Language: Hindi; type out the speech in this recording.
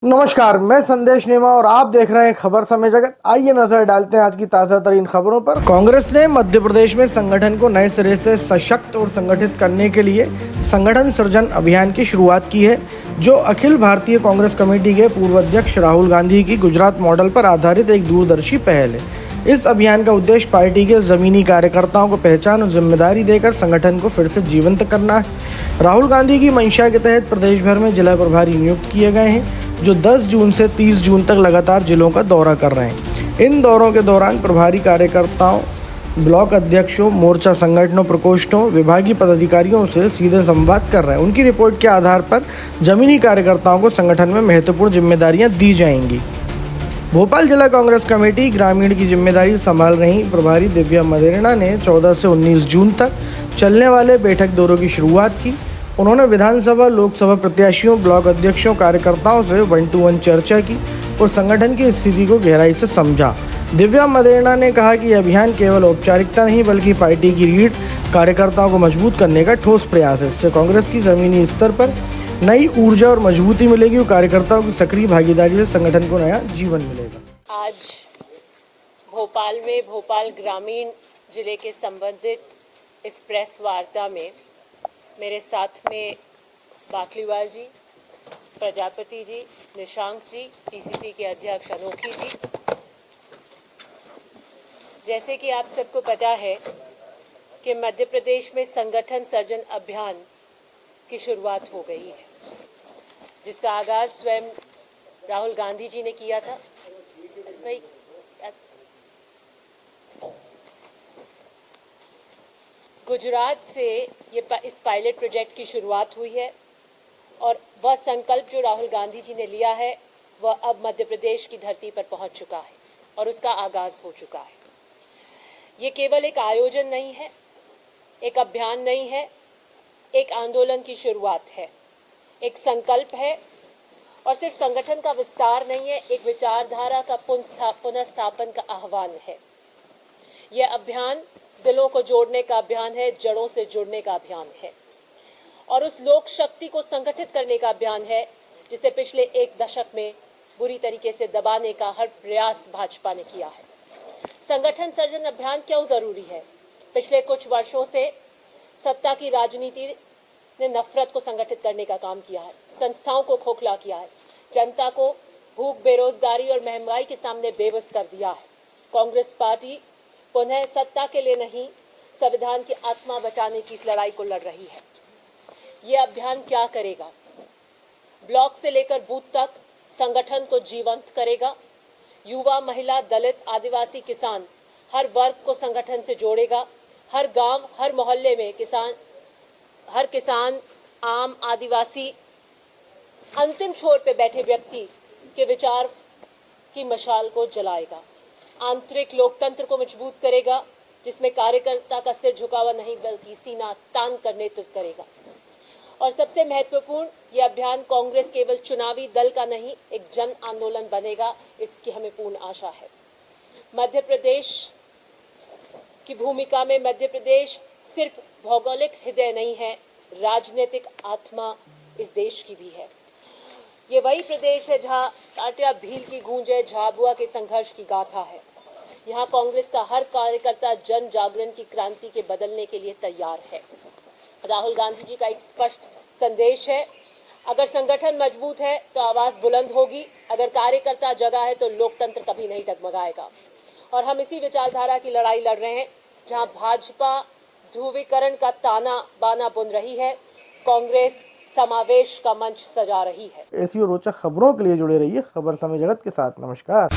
नमस्कार, मैं संदेश नेमा और आप देख रहे हैं खबर समय जगत। आइए नजर डालते हैं आज की ताजा तरीन खबरों पर। कांग्रेस ने मध्य प्रदेश में संगठन को नए सिरे से सशक्त और संगठित करने के लिए संगठन सृजन अभियान की शुरुआत की है, जो अखिल भारतीय कांग्रेस कमेटी के पूर्व अध्यक्ष राहुल गांधी की गुजरात मॉडल पर आधारित एक दूरदर्शी पहल है। इस अभियान का उद्देश्य पार्टी के जमीनी कार्यकर्ताओं को पहचान और जिम्मेदारी देकर संगठन को फिर से जीवंत करना है। राहुल गांधी की मंशा के तहत प्रदेश भर में जिला प्रभारी नियुक्त किए गए हैं, जो 10 जून से 30 जून तक लगातार जिलों का दौरा कर रहे हैं। इन दौरों के दौरान प्रभारी कार्यकर्ताओं, ब्लॉक अध्यक्षों, मोर्चा संगठनों, प्रकोष्ठों, विभागीय पदाधिकारियों से सीधे संवाद कर रहे हैं। उनकी रिपोर्ट के आधार पर जमीनी कार्यकर्ताओं को संगठन में महत्वपूर्ण जिम्मेदारियां दी जाएंगी। भोपाल जिला कांग्रेस कमेटी ग्रामीण की जिम्मेदारी संभाल रही प्रभारी दिव्या मदेरणा ने 14 से 19 जून तक चलने वाले बैठक दौरों की शुरुआत की। उन्होंने विधानसभा, लोकसभा प्रत्याशियों, ब्लॉक अध्यक्षों, कार्यकर्ताओं से 1-to-1 चर्चा की और संगठन की स्थिति को गहराई से समझा। दिव्या मदेरणा ने कहा कि यह अभियान केवल औपचारिकता नहीं, बल्कि पार्टी की रीढ़ कार्यकर्ताओं को मजबूत करने का ठोस प्रयास है। इससे कांग्रेस की जमीनी स्तर पर नई ऊर्जा और मजबूती मिलेगी और कार्यकर्ताओं की सक्रिय भागीदारी से संगठन को नया जीवन मिलेगा। आज भोपाल में भोपाल ग्रामीण जिले के संबंधित इस प्रेस वार्ता में मेरे साथ में बाकलीवाल जी, प्रजापति जी, निशांक जी, पीसीसी के अध्यक्ष अनोखी जी। जैसे कि आप सबको पता है कि मध्य प्रदेश में संगठन सर्जन अभियान की शुरुआत हो गई है, जिसका आगाज स्वयं राहुल गांधी जी ने किया था। भाई गुजरात से इस पायलट प्रोजेक्ट की शुरुआत हुई है और वह संकल्प जो राहुल गांधी जी ने लिया है वह अब मध्य प्रदेश की धरती पर पहुंच चुका है और उसका आगाज हो चुका है। ये केवल एक आयोजन नहीं है, एक अभियान नहीं है, एक आंदोलन की शुरुआत है, एक संकल्प है और सिर्फ संगठन का विस्तार नहीं है, एक विचारधारा का पुनर्स्थापन का आह्वान है। यह अभियान दिलों को जोड़ने का अभियान है, जड़ों से जुड़ने का अभियान है और उस लोक शक्ति को संगठित करने का अभियान है जिसे पिछले एक दशक में बुरी तरीके से दबाने का हर प्रयास भाजपा ने किया है। संगठन सर्जन अभियान क्यों जरूरी है? पिछले कुछ वर्षों से सत्ता की राजनीति ने नफरत को संगठित करने का काम किया है, संस्थाओं को खोखला किया है, जनता को भूख, बेरोजगारी और महंगाई के सामने बेबस कर दिया है। कांग्रेस पार्टी पुनः सत्ता के लिए नहीं, संविधान की आत्मा बचाने की इस लड़ाई को लड़ रही है। ये अभियान क्या करेगा? ब्लॉक से लेकर बूथ तक संगठन को जीवंत करेगा। युवा, महिला, दलित, आदिवासी, किसान, हर वर्ग को संगठन से जोड़ेगा। हर गांव, हर मोहल्ले में हर किसान, आम आदिवासी, अंतिम छोर पे बैठे व्यक्ति के विचार की मशाल को जलाएगा। आंतरिक लोकतंत्र को मजबूत करेगा, जिसमें कार्यकर्ता का सिर झुका हुआ नहीं बल्कि सीना तान कर नेतृत्व करेगा। और सबसे महत्वपूर्ण, यह अभियान कांग्रेस केवल चुनावी दल का नहीं, एक जन आंदोलन बनेगा, इसकी हमें पूर्ण आशा है। मध्य प्रदेश की भूमिका में मध्य प्रदेश सिर्फ भौगोलिक हृदय नहीं है, राजनीतिक आत्मा इस देश की भी है। ये वही प्रदेश है जहाँ टाटिया भील की गूंज है, झाबुआ के संघर्ष की गाथा है। यहाँ कांग्रेस का हर कार्यकर्ता जन जागरण की क्रांति के बदलने के लिए तैयार है। राहुल गांधी जी का एक स्पष्ट संदेश है, अगर संगठन मजबूत है तो आवाज बुलंद होगी, अगर कार्यकर्ता जगा है तो लोकतंत्र कभी नहीं डगमगाएगा। और हम इसी विचारधारा की लड़ाई लड़ रहे हैं। जहां भाजपा ध्रुवीकरण का ताना बाना बुन रही है, कांग्रेस समावेश का मंच सजा रही है। ऐसी और रोचक खबरों के लिए जुड़े रहिए खबर समय जगत के साथ। नमस्कार।